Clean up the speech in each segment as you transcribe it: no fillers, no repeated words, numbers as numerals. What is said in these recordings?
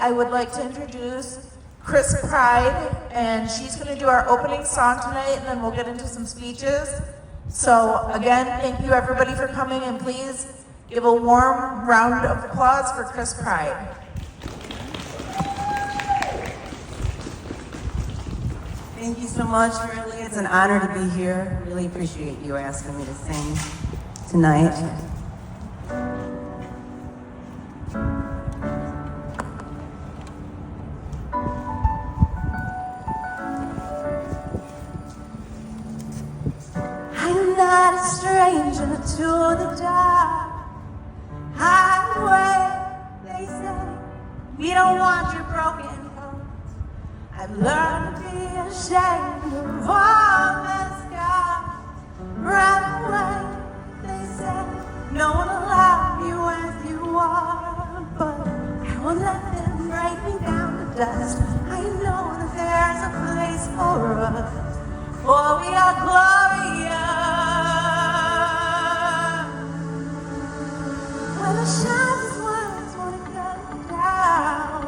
I would like to introduce Chris Pride, and she's going to do our opening song tonight, and then we'll get into some speeches. So again, thank you everybody for coming, and please give a warm round of applause for Chris Pride. Thank you so much, really. It's an honor to be here. Really appreciate you asking me to sing tonight. I'm not a stranger to the dark highway. They say we don't want your broken heart. I've learned to be ashamed of all the scars. Run away, they say. No one will love you as you are, but I won't let them break me down to dust. I know that there's a place for us, for we are glorious. When the sharpest words wanna cut me down,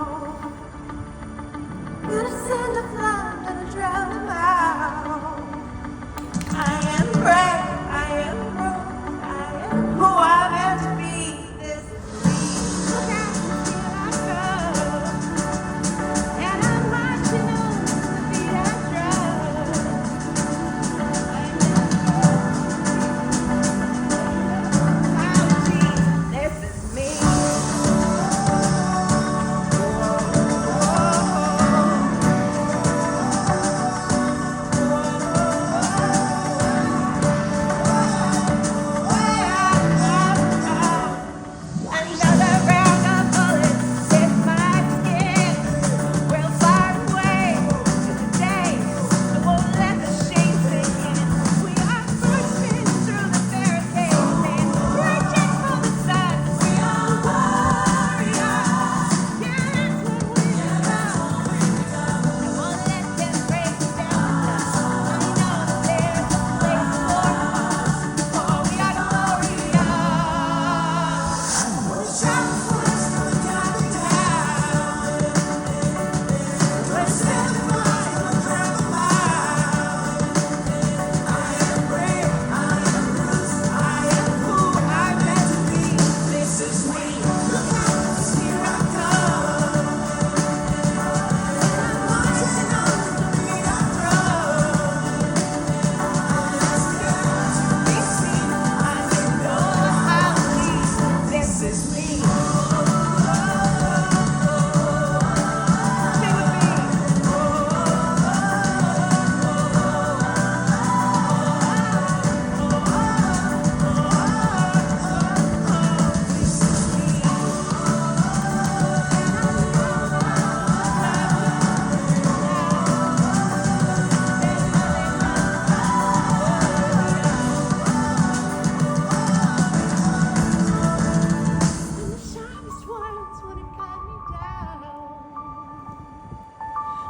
gonna send a flood and drown them out. I am brave, I am broke, I am who I'm meant to be. This is me. Look at me, here I come, and I'm marching on the beat I drum. This is me.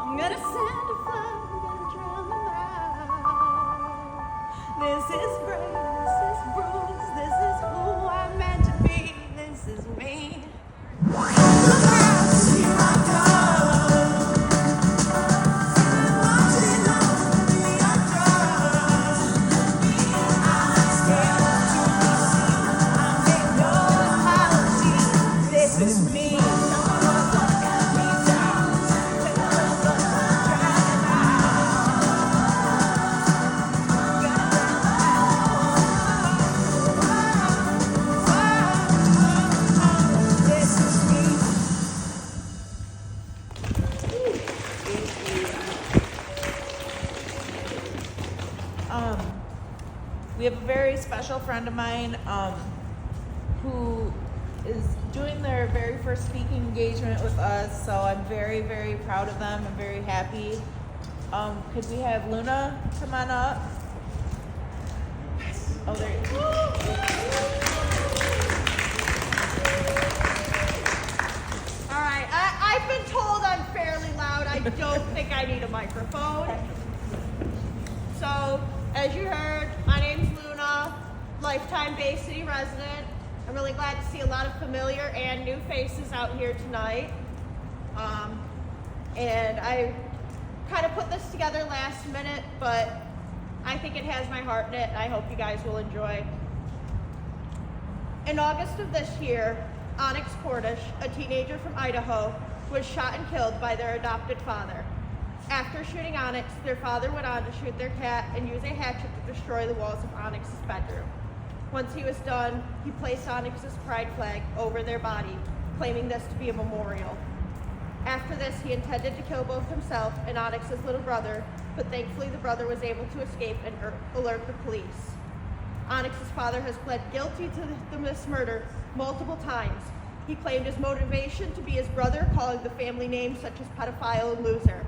I'm gonna send a flood and drown them out. This is brave, this is bruised, this is who I'm meant to be. This is me. Look out, here I come. I'm marching on the beat I drum. I'm scared to be seen. I make no apology. This is me. We have a very special friend of mine who is doing their very first speaking engagement with us, so I'm very, very proud of them. I'm very happy. Could we have Luna come on up? Oh, there you go. All right, I've been told I'm fairly loud. I don't think I need a microphone. So, as you heard, my name's Luna, lifetime Bay City resident. I'm really glad to see a lot of familiar and new faces out here tonight. And I kind of put this together last minute, but I think it has my heart in it, and I hope you guys will enjoy. In August of this year, Onyx Cordish, a teenager from Idaho, was shot and killed by their adopted father. After shooting Onyx, their father went on to shoot their cat and use a hatchet to destroy the walls of Onyx's bedroom. Once he was done, he placed Onyx's pride flag over their body, claiming this to be a memorial. After this, he intended to kill both himself and Onyx's little brother, but thankfully the brother was able to escape and alert the police. Onyx's father has pled guilty to this murder multiple times. He claimed his motivation to be his brother, calling the family names such as pedophile and loser.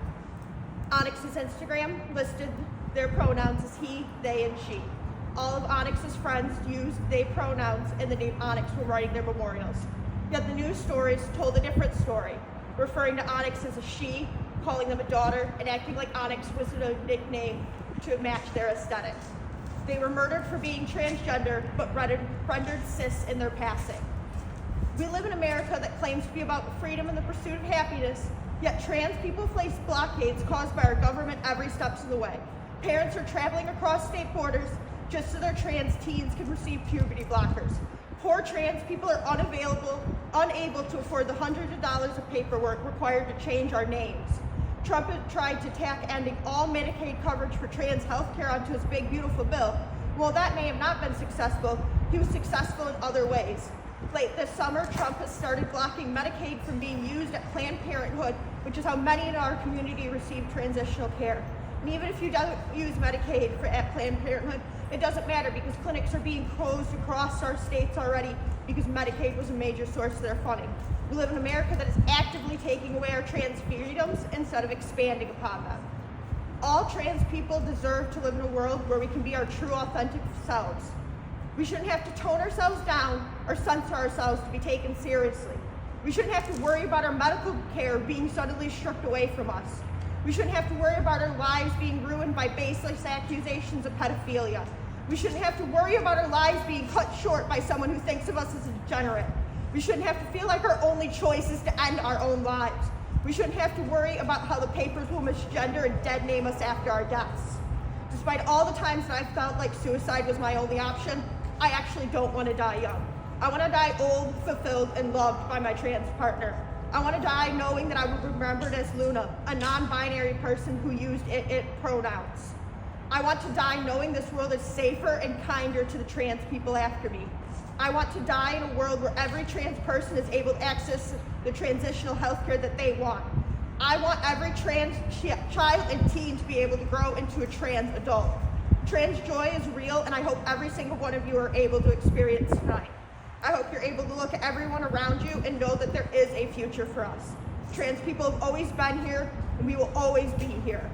Onyx's Instagram listed their pronouns as he, they, and she. All of Onyx's friends used they pronouns in the name Onyx when writing their memorials. Yet the news stories told a different story, referring to Onyx as a she, calling them a daughter, and acting like Onyx was a nickname to match their aesthetic. They were murdered for being transgender, but rendered cis in their passing. We live in America that claims to be about freedom and the pursuit of happiness, yet trans people face blockades caused by our government every step of the way. Parents are traveling across state borders just so their trans teens can receive puberty blockers. Poor trans people are unable to afford the hundreds of dollars of paperwork required to change our names. Trump had tried to tack ending all Medicaid coverage for trans health care onto his big, beautiful bill. While that may have not been successful, he was successful in other ways. Late this summer, Trump has started blocking Medicaid from being used at Planned Parenthood, which is how many in our community receive transitional care. And even if you don't use Medicaid at Planned Parenthood, it doesn't matter because clinics are being closed across our states already because Medicaid was a major source of their funding. We live in America that is actively taking away our trans freedoms instead of expanding upon them. All trans people deserve to live in a world where we can be our true, authentic selves. We shouldn't have to tone ourselves down or censor ourselves to be taken seriously. We shouldn't have to worry about our medical care being suddenly stripped away from us. We shouldn't have to worry about our lives being ruined by baseless accusations of pedophilia. We shouldn't have to worry about our lives being cut short by someone who thinks of us as a degenerate. We shouldn't have to feel like our only choice is to end our own lives. We shouldn't have to worry about how the papers will misgender and dead name us after our deaths. Despite all the times that I felt like suicide was my only option, I actually don't want to die young. I want to die old, fulfilled, and loved by my trans partner. I want to die knowing that I will be remembered as Luna, a non-binary person who used it pronouns. I want to die knowing this world is safer and kinder to the trans people after me. I want to die in a world where every trans person is able to access the transitional healthcare that they want. I want every trans child and teen to be able to grow into a trans adult. Trans joy is real, and I hope every single one of you are able to experience tonight. I hope you're able to look at everyone around you and know that there is a future for us. Trans people have always been here, and we will always be here.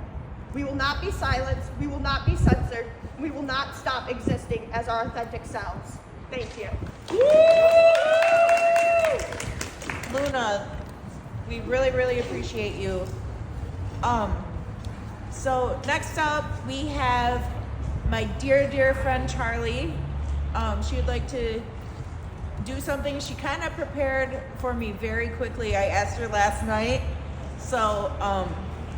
We will not be silenced, we will not be censored, we will not stop existing as our authentic selves. Thank you. Luna, we really, really appreciate you. So next up, we have my dear, dear friend Charlie. She would like to do something. She kind of prepared for me very quickly. I asked her last night. So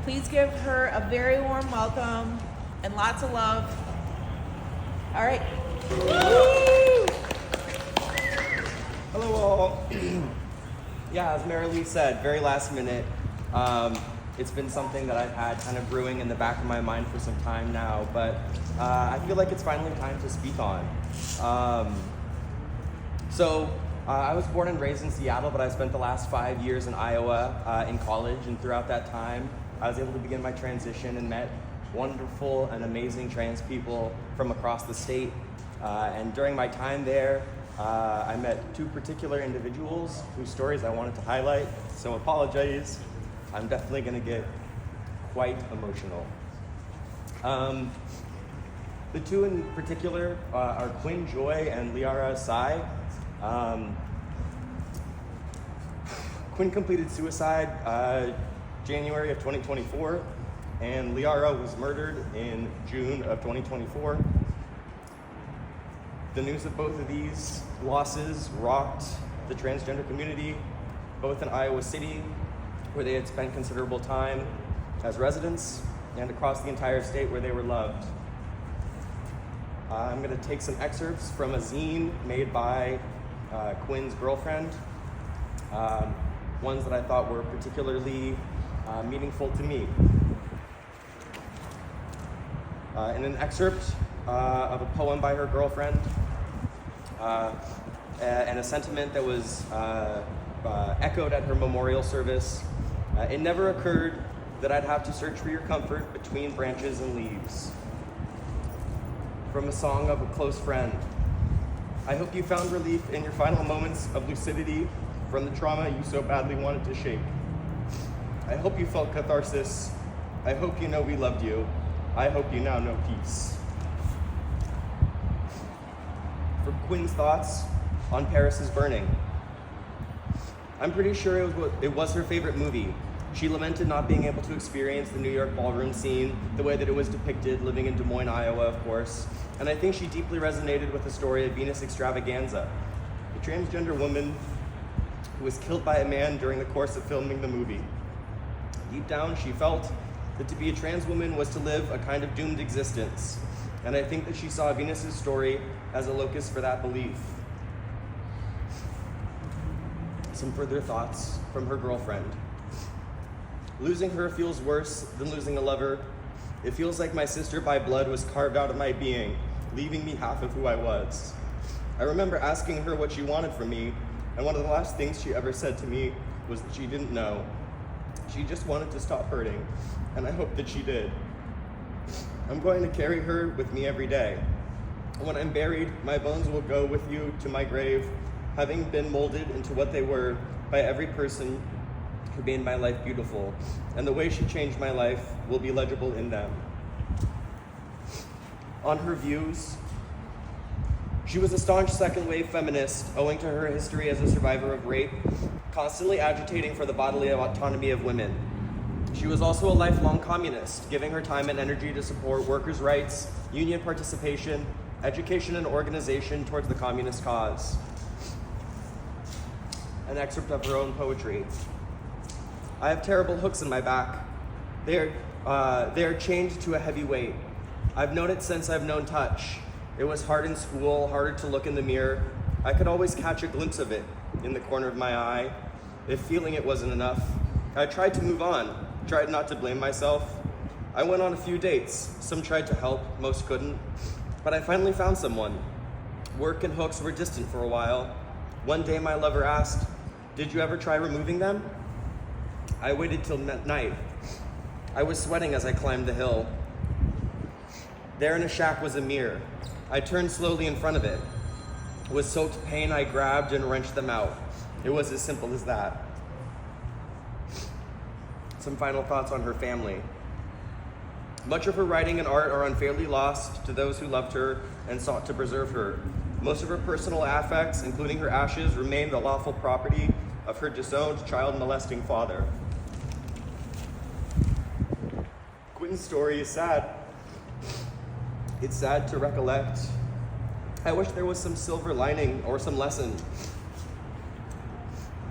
please give her a very warm welcome and lots of love. All right. Hello all. Yeah, as Mary Lee said, very last minute. It's been something that I've had kind of brewing in the back of my mind for some time now, but I feel like it's finally time to speak on. I was born and raised in Seattle, but I spent the last 5 years in Iowa in college, and throughout that time, I was able to begin my transition and met wonderful and amazing trans people from across the state. And during my time there, I met two particular individuals whose stories I wanted to highlight, so apologies. I'm definitely going to get quite emotional. The two in particular are Quinn Joy and Liara Sai. Quinn completed suicide January of 2024, and Liara was murdered in June of 2024. The news of both of these losses rocked the transgender community, both in Iowa City where they had spent considerable time as residents, and across the entire state where they were loved. I'm going to take some excerpts from a zine made by Quinn's girlfriend, ones that I thought were particularly meaningful to me. In an excerpt of a poem by her girlfriend, and a sentiment that was echoed at her memorial service, it never occurred that I'd have to search for your comfort between branches and leaves. From a song of a close friend. I hope you found relief in your final moments of lucidity from the trauma you so badly wanted to shake. I hope you felt catharsis. I hope you know we loved you. I hope you now know peace. From Quinn's thoughts on Paris's Burning. I'm pretty sure it was her favorite movie. She lamented not being able to experience the New York ballroom scene the way that it was depicted, living in Des Moines, Iowa, of course. And I think she deeply resonated with the story of Venus Extravaganza, a transgender woman who was killed by a man during the course of filming the movie. Deep down, she felt that to be a trans woman was to live a kind of doomed existence. And I think that she saw Venus's story as a locus for that belief. Some further thoughts from her girlfriend. Losing her feels worse than losing a lover. It feels like my sister by blood was carved out of my being, leaving me half of who I was. I remember asking her what she wanted from me, and one of the last things she ever said to me was that she didn't know. She just wanted to stop hurting, and I hope that she did. I'm going to carry her with me every day. When I'm buried, my bones will go with you to my grave, having been molded into what they were by every person who made my life beautiful, and the way she changed my life will be legible in them. On her views, she was a staunch second-wave feminist owing to her history as a survivor of rape, constantly agitating for the bodily autonomy of women. She was also a lifelong communist, giving her time and energy to support workers' rights, union participation, education, and organization towards the communist cause. An excerpt of her own poetry. I have terrible hooks in my back. They are chained to a heavy weight. I've known it since I've known touch. It was hard in school, harder to look in the mirror. I could always catch a glimpse of it in the corner of my eye. If feeling it wasn't enough, I tried to move on, tried not to blame myself. I went on a few dates. Some tried to help, most couldn't. But I finally found someone. Work and hooks were distant for a while. One day my lover asked, "Did you ever try removing them?" I waited till night. I was sweating as I climbed the hill. There in a shack was a mirror. I turned slowly in front of it. With soaked pain, I grabbed and wrenched them out. It was as simple as that. Some final thoughts on her family. Much of her writing and art are unfairly lost to those who loved her and sought to preserve her. Most of her personal affects, including her ashes, remain the lawful property of her disowned, child-molesting father. Quinn's story is sad. It's sad to recollect. I wish there was some silver lining or some lesson.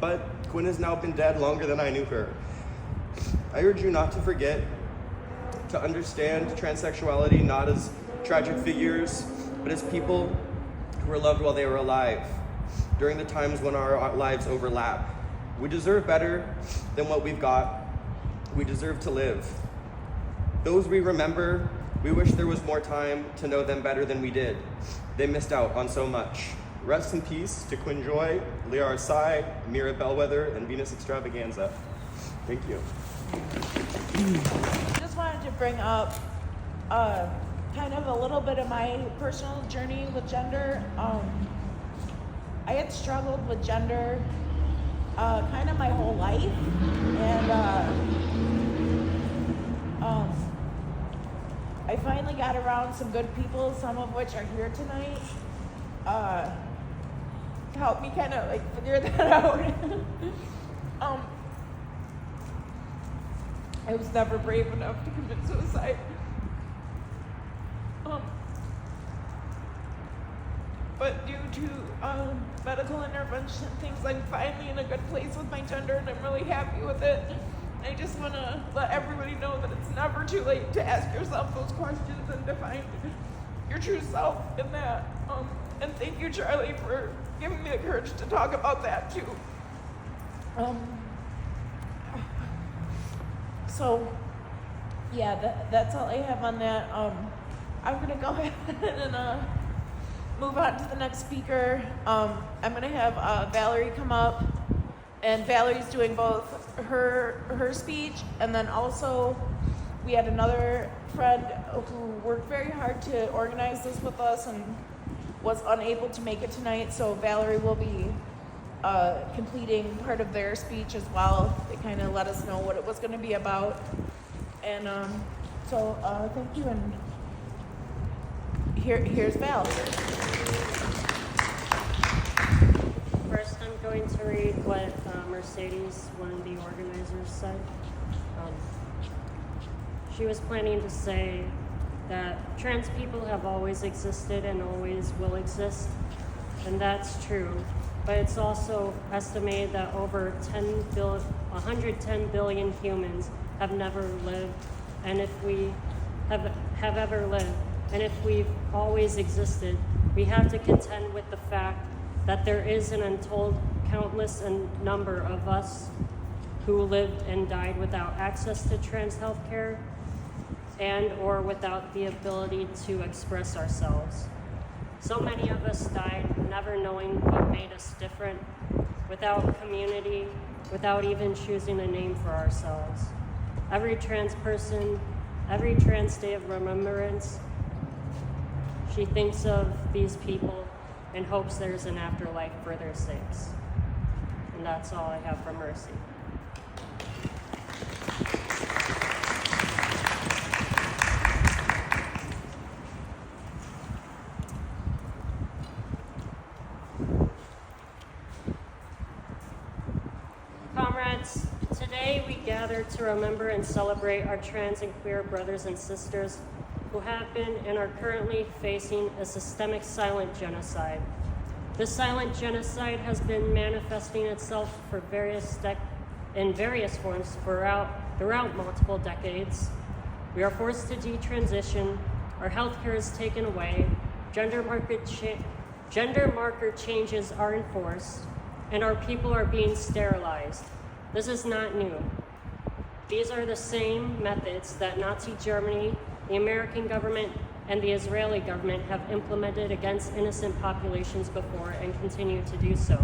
But Quinn has now been dead longer than I knew her. I urge you not to forget to understand transsexuality not as tragic figures, but as people who were loved while they were alive, during the times when our lives overlap. We deserve better than what we've got. We deserve to live. Those we remember, we wish there was more time to know them better than we did. They missed out on so much. Rest in peace to Quinn Joy, Liara Sai, Mira Bellwether, and Venus Extravaganza. Thank you. Just wanted to bring up kind of a little bit of my personal journey with gender. I had struggled with gender kind of my whole life, and I finally got around some good people, some of which are here tonight, to help me kind of like figure that out. I was never brave enough to commit suicide. But due to medical intervention and things, I'm finally in a good place with my gender, and I'm really happy with it. I just want to let everybody know that it's never too late to ask yourself those questions and to find your true self in that. And thank you, Charlie, for giving me the courage to talk about that too. So, yeah, that's all I have on that. I'm gonna go ahead and move on to the next speaker. I'm gonna have Valerie come up, and Valerie's doing both her speech, and then also we had another friend who worked very hard to organize this with us and was unable to make it tonight, so Valerie will be completing part of their speech as well. They kind of let us know what it was going to be about, and so thank you, and here's Val. First, I'm going to read what Mercedes, one of the organizers, said. She was planning to say that trans people have always existed and always will exist, and that's true. But it's also estimated that over 110 billion humans have never lived, and if we have ever lived, and if we've always existed, we have to contend with the fact that there is an untold countless number of us who lived and died without access to trans health care and or without the ability to express ourselves. So many of us died never knowing what made us different, without community, without even choosing a name for ourselves. Every trans person, every trans day of remembrance, she thinks of these people and hopes there's an afterlife for their sakes. And that's all I have for Mercy. Comrades, today we gather to remember and celebrate our trans and queer brothers and sisters who have been and are currently facing a systemic silent genocide. The silent genocide has been manifesting itself in various forms throughout multiple decades. We are forced to detransition, our healthcare is taken away, gender marker changes are enforced, and our people are being sterilized. This is not new. These are the same methods that Nazi Germany, the American government, and the Israeli government have implemented against innocent populations before and continue to do so.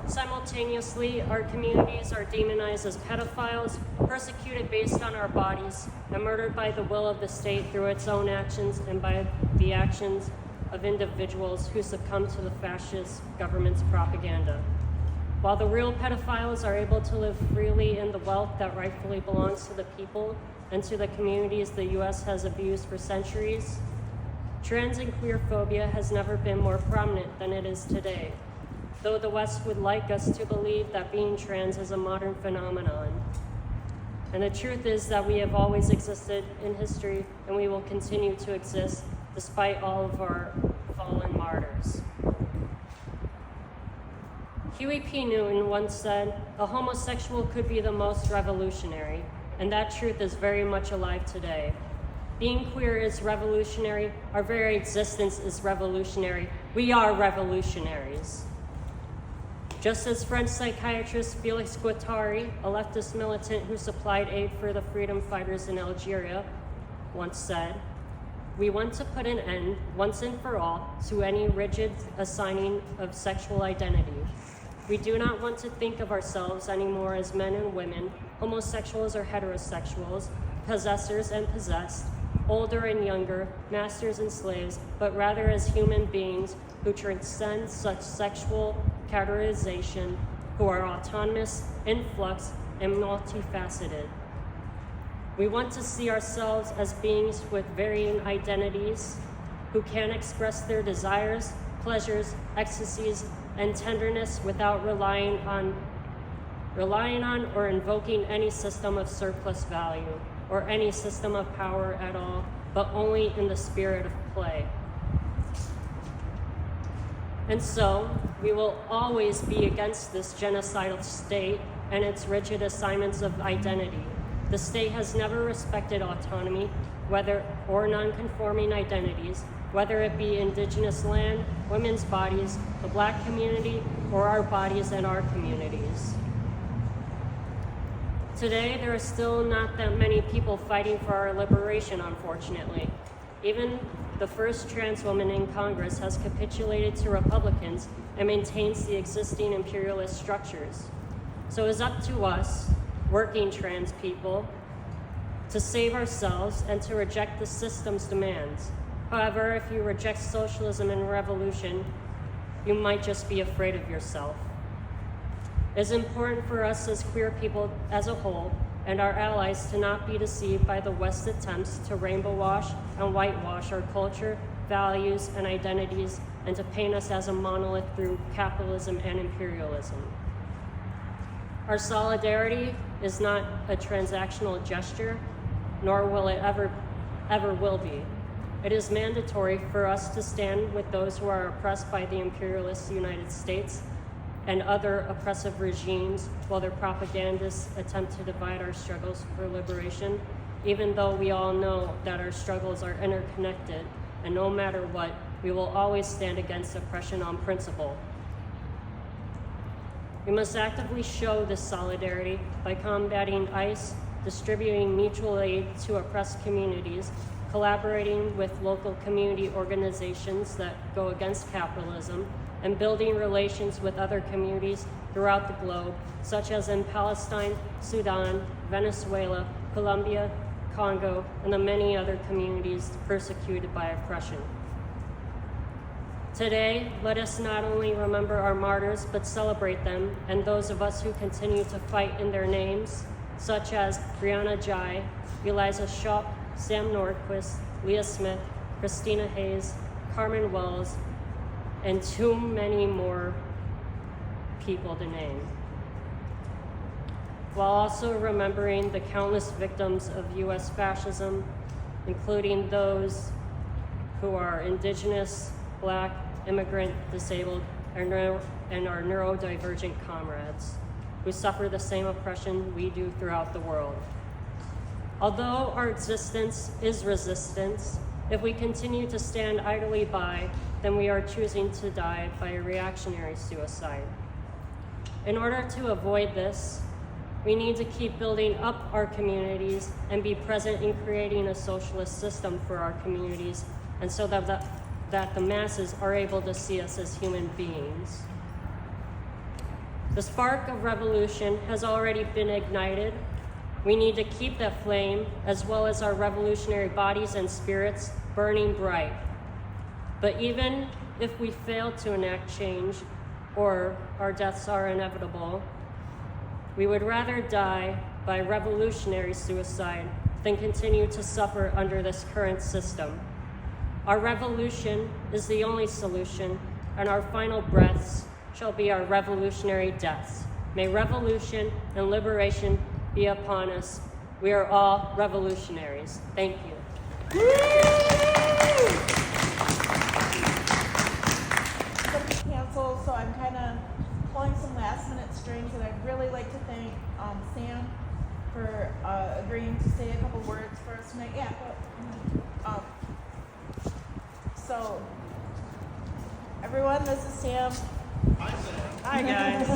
Simultaneously, our communities are demonized as pedophiles, persecuted based on our bodies, and murdered by the will of the state through its own actions and by the actions of individuals who succumb to the fascist government's propaganda. While the real pedophiles are able to live freely in the wealth that rightfully belongs to the people and to the communities the U.S. has abused for centuries, trans and queer phobia has never been more prominent than it is today, though the West would like us to believe that being trans is a modern phenomenon. And the truth is that we have always existed in history and we will continue to exist despite all of our fallen martyrs. Huey P. Newton once said, "A homosexual could be the most revolutionary," and that truth is very much alive today. Being queer is revolutionary. Our very existence is revolutionary. We are revolutionaries. Just as French psychiatrist Félix Guattari, a leftist militant who supplied aid for the freedom fighters in Algeria, once said, "We want to put an end, once and for all, to any rigid assigning of sexual identity. We do not want to think of ourselves anymore as men and women, homosexuals or heterosexuals, possessors and possessed, older and younger, masters and slaves, but rather as human beings who transcend such sexual categorization, who are autonomous, in flux, and multifaceted. We want to see ourselves as beings with varying identities, who can express their desires, pleasures, ecstasies, and tenderness without relying on or invoking any system of surplus value or any system of power at all, but only in the spirit of play. And so, we will always be against this genocidal state and its rigid assignments of identity. The state has never respected autonomy, whether or non-conforming identities, whether it be indigenous land, women's bodies, the Black community, or our bodies and our communities. Today, there are still not that many people fighting for our liberation, unfortunately. Even the first trans woman in Congress has capitulated to Republicans and maintains the existing imperialist structures. So it's up to us, working trans people, to save ourselves and to reject the system's demands. However, if you reject socialism and revolution, you might just be afraid of yourself. It's important for us as queer people as a whole and our allies to not be deceived by the West's attempts to rainbow wash and whitewash our culture, values, and identities, and to paint us as a monolith through capitalism and imperialism. Our solidarity is not a transactional gesture, nor will it ever will be. It is mandatory for us to stand with those who are oppressed by the imperialist United States and other oppressive regimes while their propagandists attempt to divide our struggles for liberation, even though we all know that our struggles are interconnected, and no matter what, we will always stand against oppression on principle. We must actively show this solidarity by combating ICE, distributing mutual aid to oppressed communities, collaborating with local community organizations that go against capitalism, and building relations with other communities throughout the globe, such as in Palestine, Sudan, Venezuela, Colombia, Congo, and the many other communities persecuted by oppression. Today, let us not only remember our martyrs, but celebrate them and those of us who continue to fight in their names, such as Brianna Jai, Eliza Shaw, Sam Nordquist, Leah Smith, Christina Hayes, Carmen Wells, and too many more people to name, while also remembering the countless victims of U.S. fascism, including those who are indigenous, Black, immigrant, disabled, and our neurodivergent comrades who suffer the same oppression we do throughout the world. Although our existence is resistance, if we continue to stand idly by, then we are choosing to die by a reactionary suicide. In order to avoid this, we need to keep building up our communities and be present in creating a socialist system for our communities, and so that the masses are able to see us as human beings. The spark of revolution has already been ignited. We need to keep that flame, as well as our revolutionary bodies and spirits, burning bright. But even if we fail to enact change, or our deaths are inevitable, we would rather die by revolutionary suicide than continue to suffer under this current system. Our revolution is the only solution, and our final breaths shall be our revolutionary deaths. May revolution and liberation be upon us. We are all revolutionaries. Thank you. Canceled, so I'm kind of pulling some last minute strings, and I'd really like to thank Sam for agreeing to say a couple words for us tonight. Yeah, but, so everyone, this is Sam. Hi guys.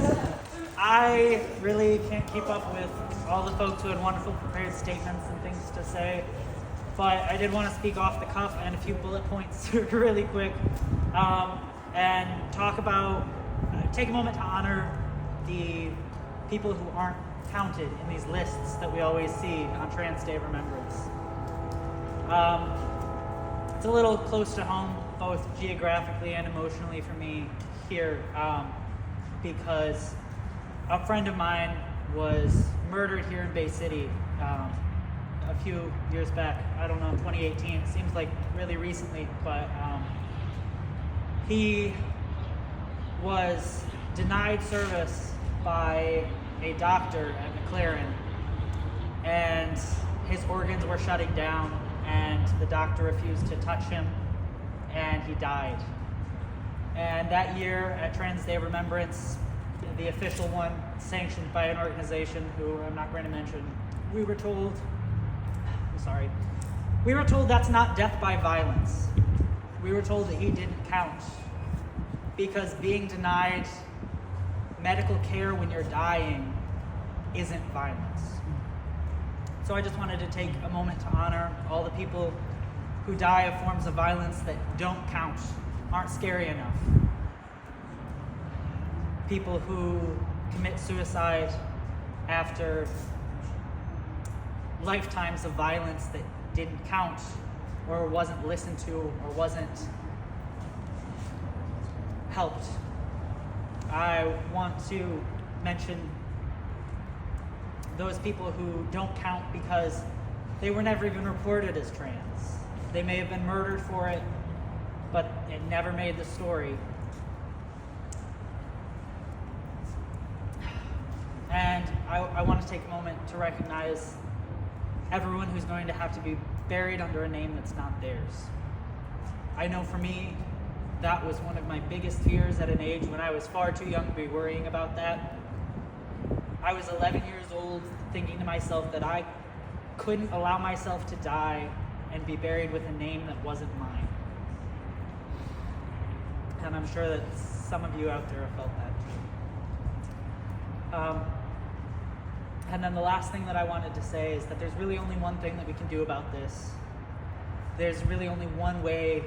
I really can't keep up with all the folks who had wonderful prepared statements and things to say, but I did want to speak off the cuff and a few bullet points really quick, and talk about, take a moment to honor the people who aren't counted in these lists that we always see on Trans Day of Remembrance. It's a little close to home, both geographically and emotionally for me here, because a friend of mine was murdered here in Bay City a few years back. I don't know, 2018. Seems like really recently, but he was denied service by a doctor at McLaren, and his organs were shutting down, and the doctor refused to touch him, and he died. And that year at Trans Day of Remembrance, the official one, sanctioned by an organization who I'm not going to mention. We were told that's not death by violence. We were told that he didn't count because being denied medical care when you're dying isn't violence. So I just wanted to take a moment to honor all the people who die of forms of violence that don't count, aren't scary enough. People who commit suicide after lifetimes of violence that didn't count or wasn't listened to or wasn't helped. I want to mention those people who don't count because they were never even reported as trans. They may have been murdered for it, but it never made the story. And I want to take a moment to recognize everyone who's going to have to be buried under a name that's not theirs. I know for me, that was one of my biggest fears at an age when I was far too young to be worrying about that. I was 11 years old thinking to myself that I couldn't allow myself to die and be buried with a name that wasn't mine. And I'm sure that some of you out there have felt that too. And then the last thing that I wanted to say is that there's really only one thing that we can do about this. There's really only one way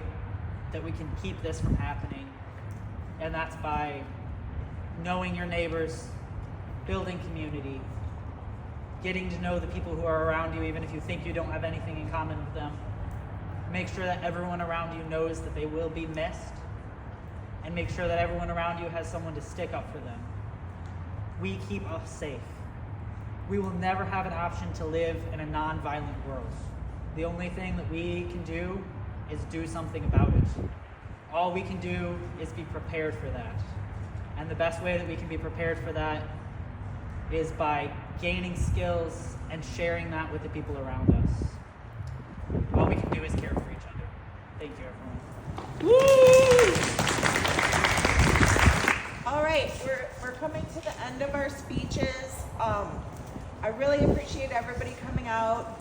that we can keep this from happening, and that's by knowing your neighbors, building community, getting to know the people who are around you, even if you think you don't have anything in common with them. Make sure that everyone around you knows that they will be missed, and make sure that everyone around you has someone to stick up for them. We keep us safe. We will never have an option to live in a non-violent world. The only thing that we can do is do something about it. All we can do is be prepared for that. And the best way that we can be prepared for that is by gaining skills and sharing that with the people around us. All we can do is care for each other. Thank you, everyone. All right, we're coming to the end of our speeches. I really appreciate everybody coming out.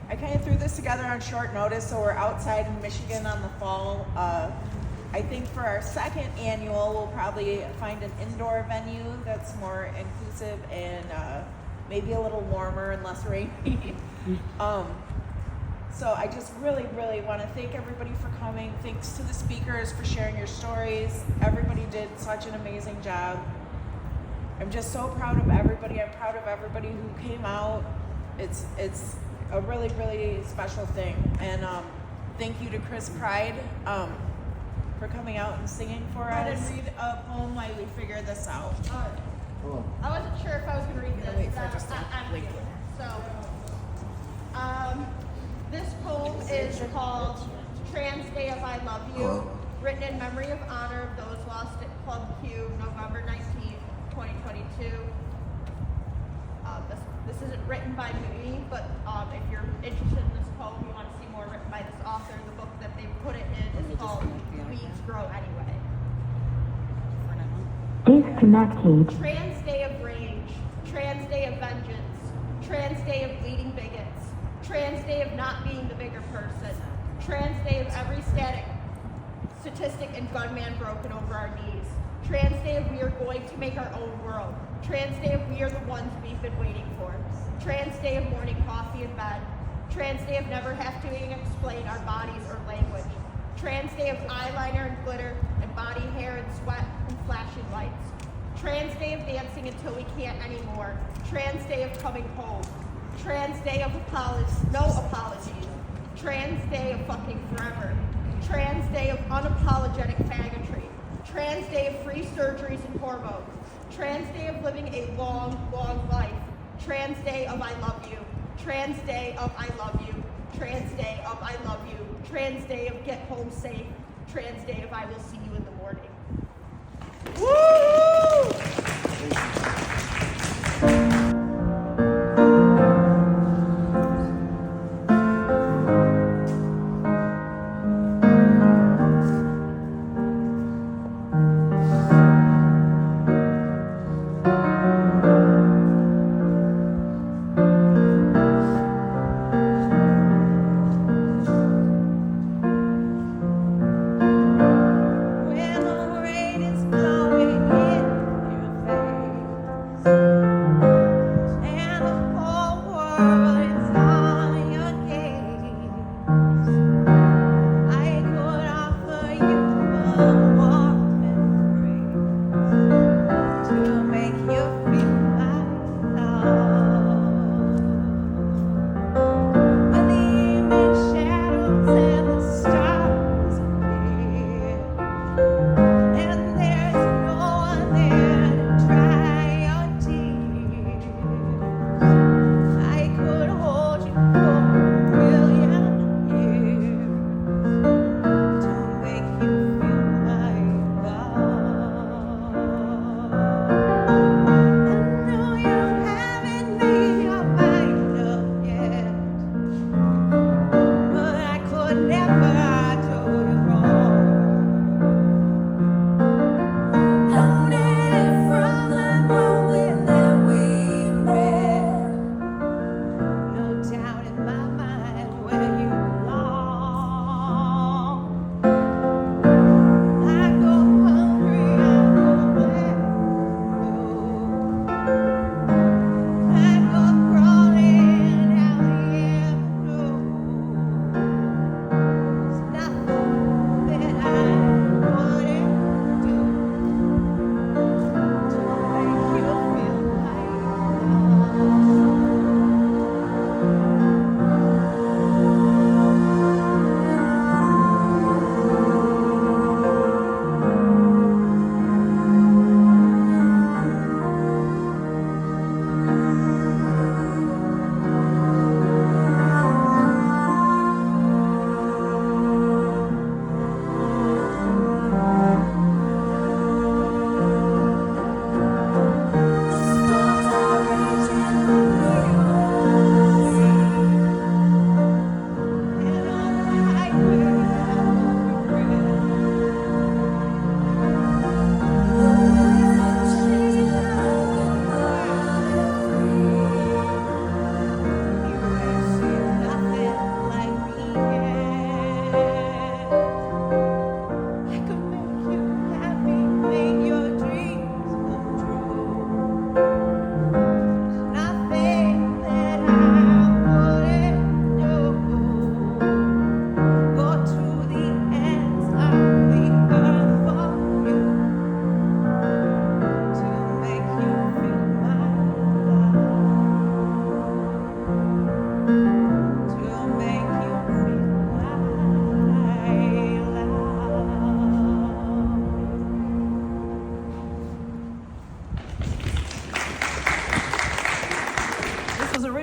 I kind of threw this together on short notice, so we're outside in Michigan on the fall. I think for our second annual, we'll probably find an indoor venue that's more inclusive and maybe a little warmer and less rainy. So I just really, really want to thank everybody for coming. Thanks to the speakers for sharing your stories. Everybody did such an amazing job. I'm just so proud of everybody. I'm proud of everybody who came out. It's a really, really special thing. And thank you to Chris Pride for coming out and singing for us. And read a poem while we figure this out. I wasn't sure if I was going to read this. Wait for just a I'm link. reading it. So, this poem is called Trans Day of I Love You, written in memory of honor of those lost at Club Q, November 19th, 2022. This isn't written by me, but if you're interested in this poem, you want to see more written by this author, the book that they put it in is called Weeds Grow Anyway. Disconnected. Trans Day of Rage, Trans Day of Vengeance, Trans Day of Bleeding Bigots, Trans Day of not being the bigger person, Trans Day of every statistic and gunman broken over our knees, Trans Day of we are going to make our own world, Trans Day of we are the ones we've been waiting for, Trans Day of morning coffee in bed, Trans Day of never having to explain our bodies or language, Trans Day of eyeliner and glitter and body hair and sweat and flashing lights, Trans Day of dancing until we can't anymore, Trans Day of coming home, Trans Day of no apologies, Trans Day of fucking forever, Trans Day of unapologetic faggotry, Trans Day of free surgeries and hormones, Trans Day of living a long, long life, Trans Day of I love you, Trans Day of I love you, Trans Day of I love you, Trans Day of get home safe, Trans Day of I will see you in the morning. Woo!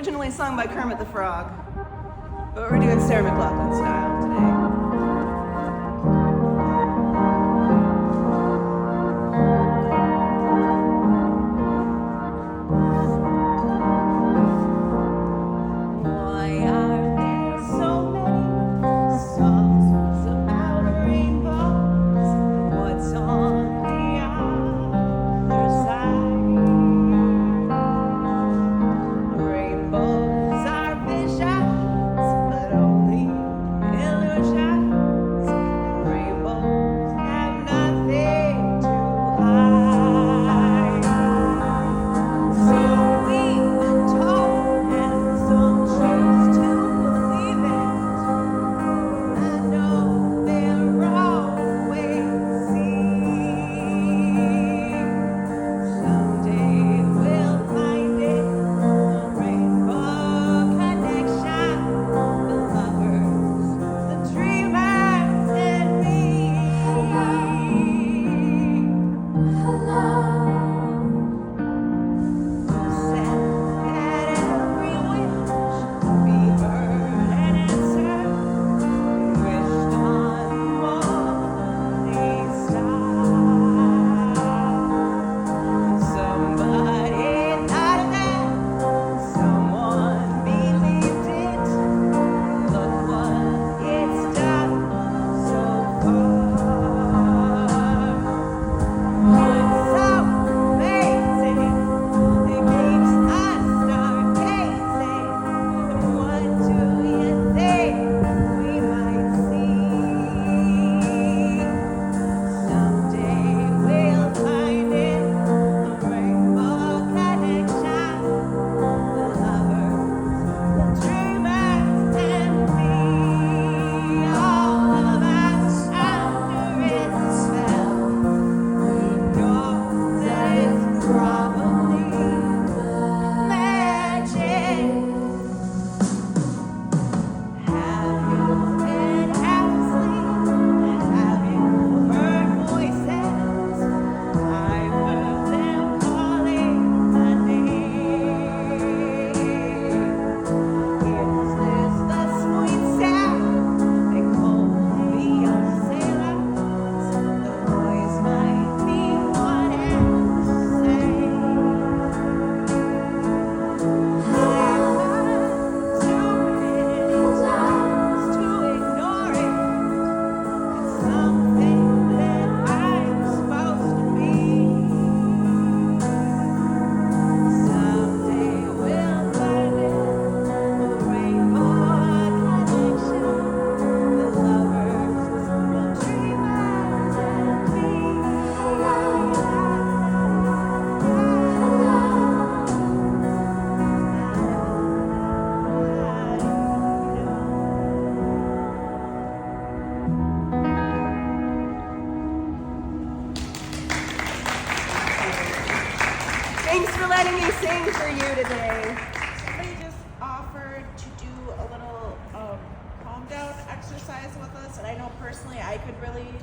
originally sung by Kermit the Frog, but we're doing Sarah McLachlan style today. Why are there so many songs about rainbows? What's on the other side? Rainbows are visions, but only illusions. Rainbows have nothing to hide. So we've been told, and some choose to believe it. I know they're always see. Someday we'll find it, a rainbow connection. The lovers, the dreamers, and me. Said that every wish be heard and answered. Wished on morning star. Somebody thought of that. Someone believed it. Look what it's done so far. It's so amazing. It keeps us stargazing. And what do you think we might see? Someday we'll find it, a rainbow connection. The lovers, the dreamers, and me. All of us under its spell. We know that it's probably magic. Have you been asleep? Have you heard voices? I've heard them calling my name. Is this the sweet sound they call me a sailor? The voice might be one and say. I've too many times to ignore it. It's something that I'm supposed to be. Someday we'll find it, a rainbow connection. The lovers, the dreamers, and Thanks for letting me sing for you today. Somebody just offered to do a little calm down exercise with us, and I know personally I could really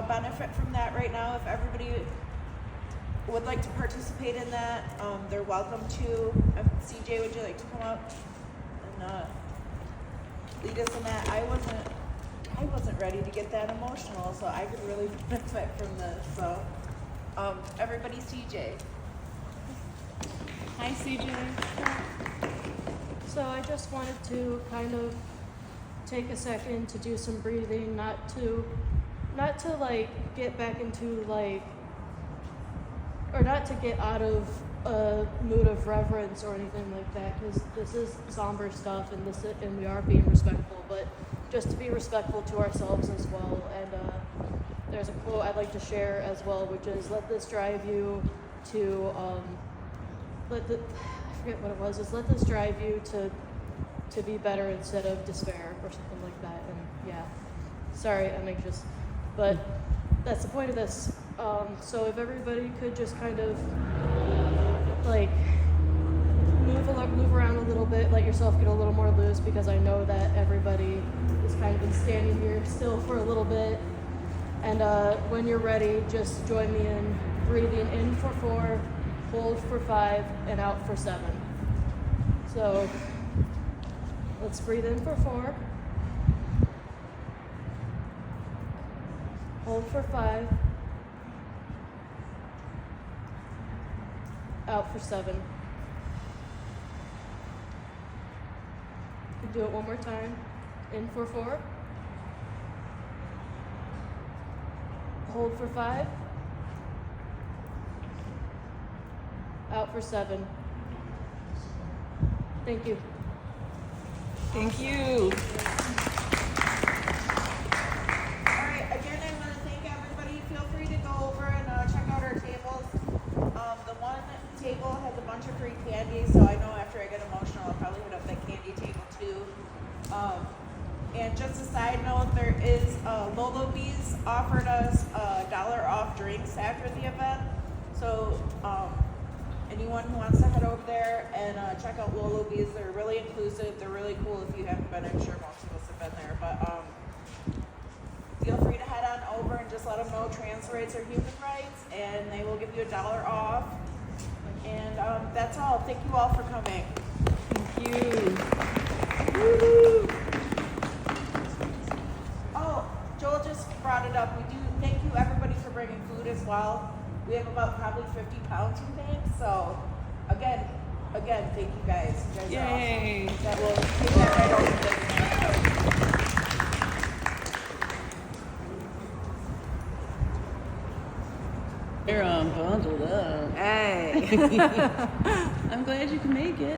benefit from that right now. If everybody would like to participate in that, they're welcome to. CJ, would you like to come up and lead us in that? I wasn't ready to get that emotional, so I could really benefit from this. So, everybody, CJ. Hi, CJ. So I just wanted to kind of take a second to do some breathing, not to like get back into like, or not to get out of a mood of reverence or anything like that, because this is somber stuff and we are being respectful, but just to be respectful to ourselves as well. And there's a quote I'd like to share as well, which is, let this drive you to I forget what it was. Is let this drive you to be better instead of despair or something like that. And yeah, sorry, I'm anxious, but that's the point of this. So if everybody could just kind of like move around a little bit, let yourself get a little more loose, because I know that everybody has kind of been standing here still for a little bit. And when you're ready, just join me in breathing in for 4, hold for 5, and out for 7. So So let's breathe in for 4. Hold for 5. Out for 7. Do it one more time. In for 4. Hold for 5. Out for 7. Thank you. Thank you. All right, again, I want to thank everybody. Feel free to go over and check out our tables. The one table has a bunch of free candy, so I know after I get emotional, I'll probably hit up that candy table too. And just a side note, there is Lolo Bees offered us $1 off drinks after the event. So anyone who wants to head over there and check out Lolo Bees, they're really inclusive. They're really cool. If you haven't been, I'm sure most of us have been there. But feel free to head on over and just let them know trans rights are human rights, and they will give you $1 off. And that's all. Thank you all for coming. Thank you. Woo-hoo. Oh, Joel just brought it up. We do thank you everybody for bringing food as well. We have about probably 50 pounds we think. So again, thank you guys. You guys Yay. are awesome. That will take that right over the You're bundled up. Hey. I'm glad you can make it.